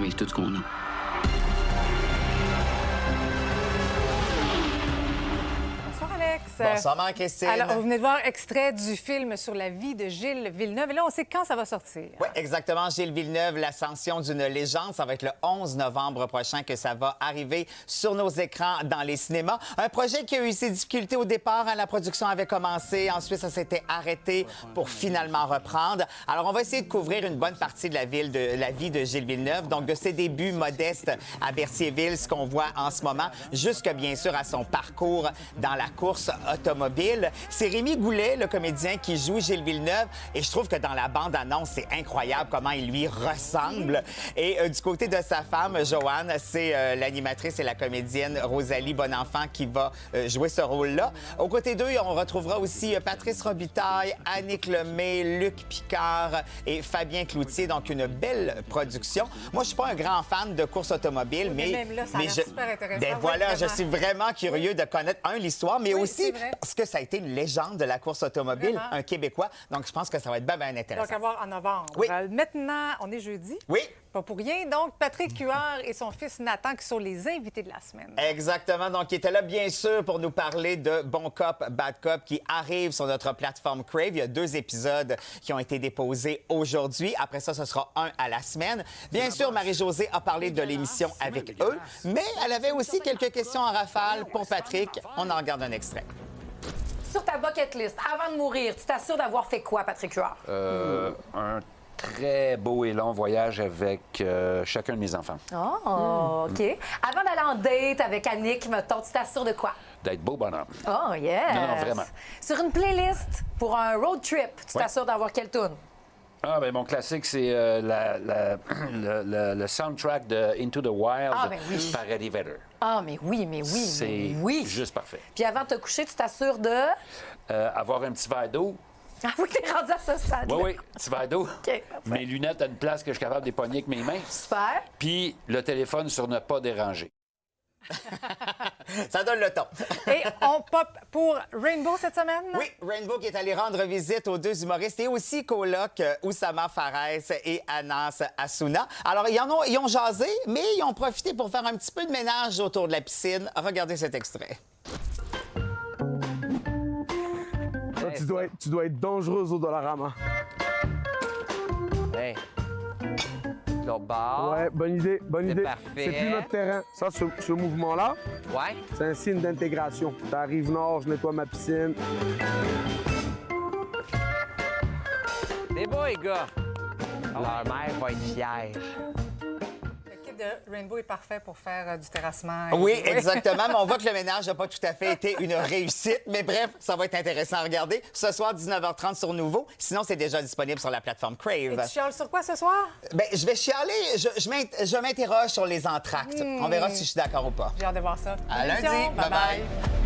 avec tout ce qu'on a. Bonsoir, Alex. Bonsoir, Marie-Christine. Alors, vous venez de voir extrait du film sur la vie de Gilles Villeneuve. Et là, on sait quand ça va sortir. Oui, exactement. Gilles Villeneuve, l'ascension d'une légende. Ça va être le 11 novembre prochain que ça va arriver sur nos écrans dans les cinémas. Un projet qui a eu ses difficultés au départ. La production avait commencé. Ensuite, ça s'était arrêté pour finalement reprendre. Alors, on va essayer de couvrir une bonne partie de la vie de Gilles Villeneuve. Donc, de ses débuts modestes à Berthierville, ce qu'on voit en ce moment, jusque, bien sûr, à son parcours dans la course automobile. C'est Rémi Goulet, le comédien qui joue Gilles Villeneuve. Et je trouve que dans la bande-annonce, c'est incroyable comment il lui ressemble. Et du côté de sa femme, Joanne, c'est l'animatrice et la comédienne Rosalie Bonenfant qui va jouer ce rôle-là. Aux côtés d'eux, on retrouvera aussi Patrice Robitaille, Annick Lemay, Luc Picard et Fabien Cloutier. Donc, une belle production. Moi, je suis pas un grand fan de course automobile, mais même là, ça a l'air super intéressant. Ben Oui, voilà, vraiment. je suis vraiment curieux de connaître, l'histoire, mais Oui, aussi c'est vrai. parce que ça a été une légende de la course automobile, Vraiment. un Québécois. Donc, je pense que ça va être bien intéressant. Donc, à voir en novembre. Oui. Maintenant, on est jeudi. Oui. Pas pour rien. Donc, Patrick Huard et son fils Nathan qui sont les invités de la semaine. Exactement. Donc, il était là, bien sûr, pour nous parler de Bon Cop, Bad Cop, qui arrive sur notre plateforme Crave. Il y a 2 épisodes qui ont été déposés aujourd'hui. Après ça, ce sera un à la semaine. Bien sûr, Marie-Josée a parlé de l'émission avec eux, mais elle avait aussi quelques questions en rafale pour Patrick. On en regarde un extrait. Sur ta bucket list, avant de mourir, tu t'assures d'avoir fait quoi, Patrick Huard? Un très beau et long voyage avec chacun de mes enfants. Oh, OK. Avant d'aller en date avec Annick, mettons, tu t'assures de quoi? D'être beau bonhomme. Oh, yes! Non, vraiment. Sur une playlist pour un road trip, tu t'assures d'avoir quelle tune? Ah, ben mon classique, c'est le soundtrack de Into the Wild ben oui. par Eddie Vedder. Ah, mais oui, mais oui, C'est mais oui. juste parfait. Puis avant de te coucher, tu t'assures de... Avoir un petit verre d'eau. Ah oui, t'es rendu à ce stade. Oui, petit verre d'eau. parfait. Mes lunettes à une place que je suis capable de les pogner avec mes mains. Super. Puis le téléphone sur ne pas déranger. Ça donne le ton. Et on pop pour Rainbow cette semaine? Oui, Rainbow qui est allé rendre visite aux 2 humoristes et aussi coloc Oussama Fares et Anas Assouna. Alors, ils ont jasé, mais ils ont profité pour faire un petit peu de ménage autour de la piscine. Regardez cet extrait. Tu dois être dangereuse au Dollarama. Hey. L'autre bord. Ouais, bonne idée, bonne idée. parfait. C'est plus notre terrain. Ça, ce mouvement-là, Ouais. c'est un signe d'intégration. T'arrives nord, je nettoie ma piscine. C'est beau, les gars. Leur mère va être fière. Le kit de Rainbow est parfait pour faire du terrassement. Oui, exactement. Mais on voit que le ménage n'a pas tout à fait été une réussite. Mais bref, ça va être intéressant à regarder. Ce soir, 19h30 sur Nouveau. Sinon, c'est déjà disponible sur la plateforme Et Crave. tu chiales sur quoi ce soir? Ben, je vais chialer. Je m'interroge sur les entractes. On verra si je suis d'accord ou pas. J'ai hâte de voir ça. À lundi. Émission. Bye-bye.